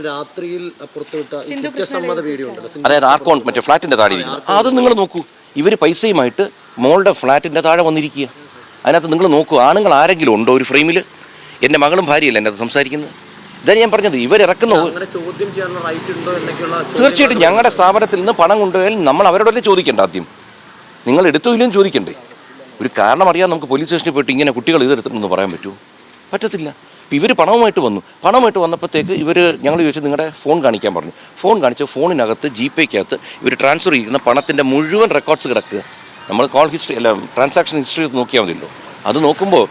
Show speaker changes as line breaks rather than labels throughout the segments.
രാത്രിയിൽ പുറത്തുവിട്ട കുറ്റസമ്മത വീഡിയോ ഉണ്ടല്ലോ,
അതായത് ആർക്കോൺ മറ്റേ ഫ്ലാറ്റിൻ്റെ താഴെ ഇരിക്കുന്നത്, അത് നിങ്ങൾ നോക്കൂ. ഇവർ പൈസയുമായിട്ട് മോളുടെ ഫ്ലാറ്റിൻ്റെ താഴെ വന്നിരിക്കുക. അതിനകത്ത് നിങ്ങൾ നോക്കൂ, ആണുങ്ങൾ ആരെങ്കിലും ഉണ്ടോ ഒരു ഫ്രെയിമിൽ? എൻ്റെ മകളും ഭാര്യയല്ല എൻ്റെ അത് സംസാരിക്കുന്നത്. ഇതാണ് ഞാൻ പറഞ്ഞത്, ഇവരിറക്കുന്നു. തീർച്ചയായിട്ടും ഞങ്ങളുടെ സ്ഥാപനത്തിൽ നിന്ന് പണം കൊണ്ടുപോയാൽ നമ്മൾ അവരോടല്ലേ ചോദിക്കേണ്ട? ആദ്യം നിങ്ങൾ എടുത്തോ ഇല്ലെന്ന് ചോദിക്കണ്ടേ? ഒരു കാരണം അറിയാൻ നമുക്ക് പോലീസ് സ്റ്റേഷനിൽ പോയിട്ട് ഇങ്ങനെ കുട്ടികൾ ഇതെടുത്തിട്ടുണ്ടെന്ന് പറയാൻ പറ്റുമോ? പറ്റത്തില്ല. ഇപ്പോൾ ഇവർ പണവുമായിട്ട് വന്നപ്പോഴത്തേക്ക് ഞങ്ങൾ ചോദിച്ചു നിങ്ങളുടെ ഫോൺ കാണിക്കാൻ പറഞ്ഞു. ഫോൺ കാണിച്ചു. ഫോണിനകത്ത് GPayക്കകത്ത് ഇവർ ട്രാൻസ്ഫർ ചെയ്യുന്ന പണത്തിൻ്റെ മുഴുവൻ റെക്കോർഡ്സ് കിടക്കുക. നമ്മൾ കോൾ ഹിസ്റ്ററി അല്ല ട്രാൻസാക്ഷൻ ഹിസ്റ്ററി നോക്കിയാൽ മതിയല്ലോ. അത് നോക്കുമ്പോൾ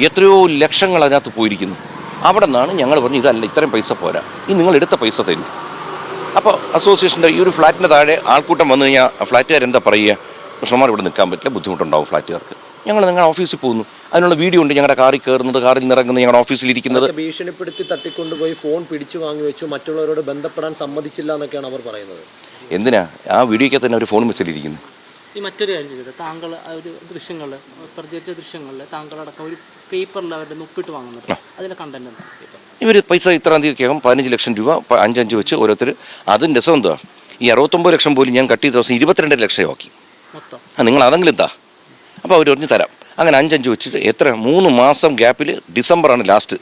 എത്രയോ ലക്ഷങ്ങൾ അതിനകത്ത് പോയിരിക്കുന്നു. അവിടെ നിന്നാണ് ഞങ്ങൾ പറഞ്ഞു ഇതല്ല, ഇത്രയും പൈസ പോരാ, ഈ നിങ്ങൾ എടുത്ത പൈസ തരും. അപ്പോൾ അസോസിയേഷൻ്റെ ഈ ഒരു ഫ്ലാറ്റിൻ്റെ താഴെ ആൾക്കൂട്ടം വന്നു കഴിഞ്ഞാൽ ഫ്ലാറ്റുകാരെന്താ പറയുക? കൃഷ്ണന്മാർ ഇവിടെ നിൽക്കാൻ പറ്റില്ല, ബുദ്ധിമുട്ടുണ്ടാവും ഫ്ലാറ്റുകാർക്ക്. ഞങ്ങൾ നിങ്ങളുടെ ഓഫീസിൽ പോകുന്നു, അതിനുള്ള വീഡിയോ ഉണ്ട്. ഞങ്ങളുടെ കാറിൽ കയറുന്നത്, കാറിൽ നിറങ്ങുന്നത്, ഞങ്ങളുടെ ഓഫീസിലിരിക്കുന്നത്.
ഭീഷണിപ്പെടുത്തി തട്ടിക്കൊണ്ടുപോയി ഫോൺ പിടിച്ചു വാങ്ങി വെച്ചു, മറ്റുള്ളവരോട് ബന്ധപ്പെടാൻ സമ്മതിച്ചില്ല എന്നൊക്കെയാണ് അവർ പറയുന്നത്.
എന്തിനാ ആ വീഡിയോയ്ക്ക് തന്നെ ഒരു ഫോൺ വെച്ചിരിക്കുന്നത്?
ഈ മറ്റൊരു കാര്യം ചെയ്തത്, താങ്കൾ ഒരു ദൃശ്യങ്ങളിൽ പ്രചരിച്ച ദൃശ്യങ്ങളിൽ താങ്കളടക്കം ഒരു പേപ്പറിൽ അവരുടെ ഒപ്പിട്ട് വാങ്ങുന്നത്, അതിലെ കണ്ടന്റ് എന്താ?
ഇവർ പൈസ ഇത്രാം തീയതിക്കകം 15 ലക്ഷം രൂപ 5 വെച്ച് ഓരോരുത്തർ. അതിന് രസം എന്താ, ഈ 69 ലക്ഷം പോലും ഞാൻ കട്ട് ചെയ്ത ദിവസം 22 ലക്ഷമാക്കി
മൊത്തം.
നിങ്ങൾ അതെങ്കിലും എന്താ? അപ്പോൾ അവർ പറഞ്ഞ് തരാം. അങ്ങനെ 5 വെച്ചിട്ട് എത്ര 3 മാസം ഗ്യാപ്പിൽ ഡിസംബറാണ് ലാസ്റ്റ്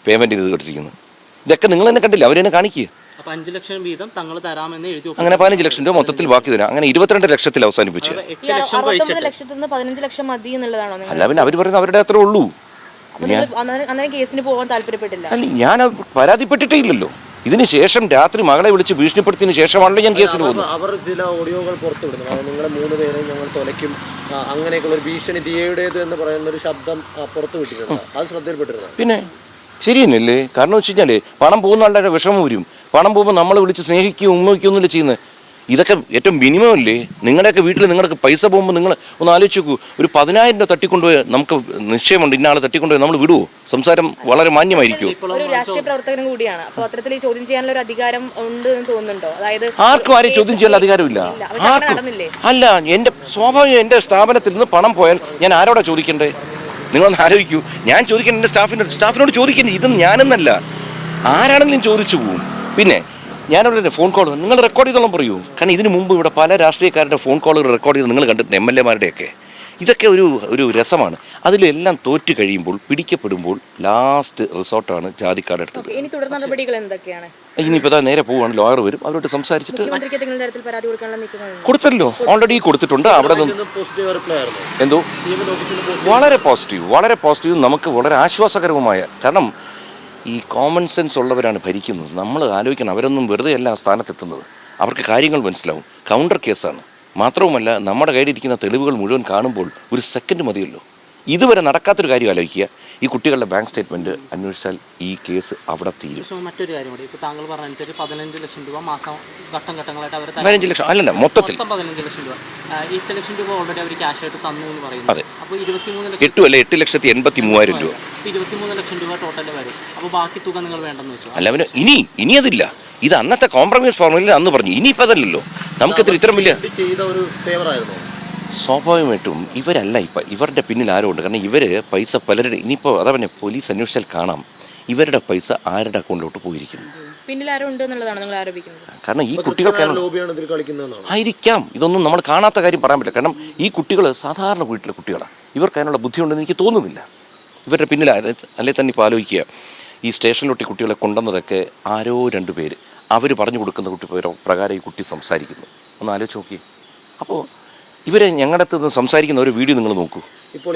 പേയ്മെൻറ്റ് ചെയ്ത് കൊണ്ടിരിക്കുന്നത്. ഇതൊക്കെ നിങ്ങൾ തന്നെ കണ്ടില്ല, അവരെന്നെ കാണിക്കുക.
അപ്പോൾ 5 ലക്ഷം വീതം തങ്ങൾ തരാമെന്ന് എഴുതി,
അങ്ങനെ 15 ലക്ഷം രൂപ മൊത്തത്തിൽ ബാക്കി തരാം. അങ്ങനെ 22 ലക്ഷത്തിൽ അവസാനിപ്പിച്ചു.
8 ലക്ഷം കഴിച്ചിട്ട്
15 ലക്ഷം മതി എന്നുള്ളതാണോ?
അല്ല, പിന്നെ അവർ പറയുന്നത് അവരുടെ അത്രേ ഉള്ളൂ.
കേസിന് പോകാൻ താല്പര്യപ്പെട്ടില്ല.
അല്ല, ഞാൻ പരാതിപ്പെട്ടിട്ടേ ഇല്ലല്ലോ. ഇതിന് ശേഷം രാത്രി മകളെ വിളിച്ച് ഭീഷണിപ്പെടുത്തിയതിന് ശേഷമാണല്ലോ ഞാൻ കേസിന് പോകുന്നത്.
അവർ ചില ഓഡിയോകൾ പുറത്തുവിടുന്നു, അതായത് നിങ്ങളെ 3 പേരെയും ഞങ്ങൾ തുലയ്ക്കും, അങ്ങനെയൊക്കെയുള്ള ഒരു ഭീഷണി ദിയയുടേത് എന്ന് പറയുന്ന ഒരു ശബ്ദം പുറത്തു വിട്ടിരുന്നു. അത് ശ്രദ്ധയിൽപ്പെട്ടിരുന്നു.
പിന്നെ ശരി തന്നെയല്ലേ? കാരണം വെച്ച് കഴിഞ്ഞാൽ പണം പോകുന്ന ആളുടെ വിഷമം വരും. പണം പോകുമ്പോൾ നമ്മളെ വിളിച്ച് സ്നേഹിക്കുകയും ഉമ്മയ്ക്കൊന്നുമില്ല ചെയ്യുന്നത്. ഇതൊക്കെ ഏറ്റവും മിനിമം അല്ലേ? നിങ്ങളുടെയൊക്കെ വീട്ടിൽ നിങ്ങൾക്ക് പൈസ പോകുമ്പോൾ നിങ്ങൾ ഒന്ന് ആലോചിച്ച് നോക്കൂ. ഒരു 10,000 രൂപ തട്ടിക്കൊണ്ടുപോയി നമുക്ക് നിശ്ചയമുണ്ട്, ഇന്ന ആളെ തട്ടിക്കൊണ്ടുപോയി നമ്മൾ വിടുവോ? സംസാരം വളരെ മാന്യമായിരിക്കുമോ?
ഒരു രാഷ്ട്രീയ പ്രവർത്തകനും കൂടിയാണ്, അപ്പോൾ അത്തരത്തിൽ ചോദ്യം ചെയ്യാനുള്ള ഒരു അധികാരം ഉണ്ട് എന്ന് തോന്നുന്നുണ്ടോ? അതായത്
ആർക്കും ആരെയും ചോദ്യം ചെയ്യാനുള്ള അധികാരമില്ല. ആർക്കും അല്ല. എൻ്റെ സ്വാഭാവികം, എൻ്റെ സ്ഥാപനത്തിൽ നിന്ന് പണം പോയാൽ ഞാൻ ആരോടാ ചോദിക്കണ്ടേ? നിങ്ങളൊന്ന് ആലോചിക്കൂ. ഞാൻ ചോദിക്കേണ്ട എൻ്റെ സ്റ്റാഫിനോട് ചോദിക്കുന്നത്. ഇതൊന്നും ഞാനെന്നല്ല, ആരാണെങ്കിലും ചോദിച്ചു പോവും. പിന്നെ ഞാനവിടെ ഫോൺ കോൾ നിങ്ങൾ റെക്കോർഡ് ചെയ്തോളം പറയൂ. കാരണം ഇതിനു മുമ്പ് ഇവിടെ പല രാഷ്ട്രീയക്കാരുടെ ഫോൺ കോളുകൾ റെക്കോർഡ് ചെയ്ത് നിങ്ങൾ കണ്ടിട്ടുണ്ട്, MLA-മാരുടെയൊക്കെ. ഇതൊക്കെ ഒരു രസമാണ്. അതിലെല്ലാം തോറ്റു കഴിയുമ്പോൾ, പിടിക്കപ്പെടുമ്പോൾ ലാസ്റ്റ് റിസോർട്ടാണ് ജാതിക്കാരുടെ അടുത്തത്.
ഇനി തുടർ നടപടികൾ എന്തൊക്കെയാണ്?
ഇനിയിപ്പോൾ നേരെ പോവുകയാണ്, ലോയർ വരും, അവരോട് സംസാരിച്ചിട്ട് കൊടുത്തല്ലോ. ഓൾറെഡി കൊടുത്തിട്ടുണ്ട്. അവിടെ നിന്ന് എന്തോ വളരെ പോസിറ്റീവ് നമുക്ക് വളരെ ആശ്വാസകരവുമായ. കാരണം ഈ കോമൺ സെൻസ് ഉള്ളവരാണ് ഭരിക്കുന്നത്. നമ്മൾ ആലോചിക്കണം, അവരൊന്നും വെറുതെ അല്ല ആ സ്ഥാനത്തെത്തുന്നത്. അവർക്ക് കാര്യങ്ങൾ മനസ്സിലാവും. കൗണ്ടർ കേസാണ്. മാത്രവുമല്ല, നമ്മുടെ കയ്യിലിരിക്കുന്ന തെളിവുകൾ മുഴുവൻ കാണുമ്പോൾ ഒരു സെക്കൻഡ് മതിയല്ലോ. ഇതുവരെ നടക്കാത്തൊരു കാര്യം ആലോചിക്കുക. ഈ കുട്ടികളുടെ ബാങ്ക് സ്റ്റേറ്റ്മെൻറ്റ് അന്വേഷിച്ചാൽ ഈ കേസ് അവിടെ തീരും.
മറ്റൊരു കാര്യം കൂടി, ഇപ്പോൾ താങ്കൾ പറഞ്ഞനുസരിച്ച് 15 ലക്ഷം രൂപ മാസം ഘട്ടങ്ങളായിട്ട് അവർ
15 ലക്ഷം അല്ലല്ല, മൊത്തത്തിൽ
15 ലക്ഷം രൂപ. 8 ലക്ഷം രൂപ ഓൾറെഡി അവർ ക്യാഷ് ആയിട്ട് തന്നു എന്ന് പറയുന്നു.
അതെ.
അപ്പോൾ 23 ലക്ഷം
8,83,000 രൂപ.
23 ലക്ഷം രൂപ ടോട്ടൽ വരും. അപ്പോൾ ബാക്കി തുക നിങ്ങൾ വേണ്ടെന്ന് വെച്ചു.
അല്ല, അവന് ഇനി അതില്ല. ഇത് അന്നത്തെ കോംപ്രമൈസ് ഫോർമുലയിൽ അന്ന് പറഞ്ഞു. ഇനിയിപ്പോൾ അതല്ലല്ലോ. നമുക്കിത്ര ഇത്ര വലിയ
ചെയ്ത ഒരു ഫേവറായിരുന്നു.
സ്വാഭാവികമായിട്ടും ഇവരല്ല ഇവരുടെ പിന്നിൽ ആരോ ഉണ്ട്. കാരണം ഇവർ പൈസ പലരുടെ, ഇനിയിപ്പോൾ അതാ പറഞ്ഞ പോലീസ് അന്വേഷിച്ചാൽ കാണാം ഇവരുടെ പൈസ ആരുടെ അക്കൗണ്ടിലോട്ട് പോയിരിക്കുന്നു. കാരണം ഈ കുട്ടികൾക്ക് ആയിരിക്കാം. ഇതൊന്നും നമ്മൾ കാണാത്ത കാര്യം പറയാൻ പറ്റില്ല. കാരണം ഈ കുട്ടികൾ സാധാരണ വീട്ടിലെ കുട്ടികളാണ്. ഇവർക്ക് അതിനുള്ള ബുദ്ധിയുണ്ടെന്ന് എനിക്ക് തോന്നുന്നില്ല. ഇവരുടെ പിന്നിൽ അല്ലെ തന്നെ ഇപ്പോൾ ആലോചിക്കുക, ഈ സ്റ്റേഷനിലോട്ട് കുട്ടികളെ കൊണ്ടുവന്നതൊക്കെ ആരോ 2 പേര് അവർ പറഞ്ഞു കൊടുക്കുന്ന കുട്ടി പ്രകാരം ഈ കുട്ടി സംസാരിക്കുന്നു. ഒന്ന് ആലോചിച്ച് നോക്കി. അപ്പോൾ ഇവരെ ഞങ്ങളുടെ അടുത്ത് നിന്ന് സംസാരിക്കുന്ന ഒരു വീഡിയോ നിങ്ങൾ നോക്കൂ.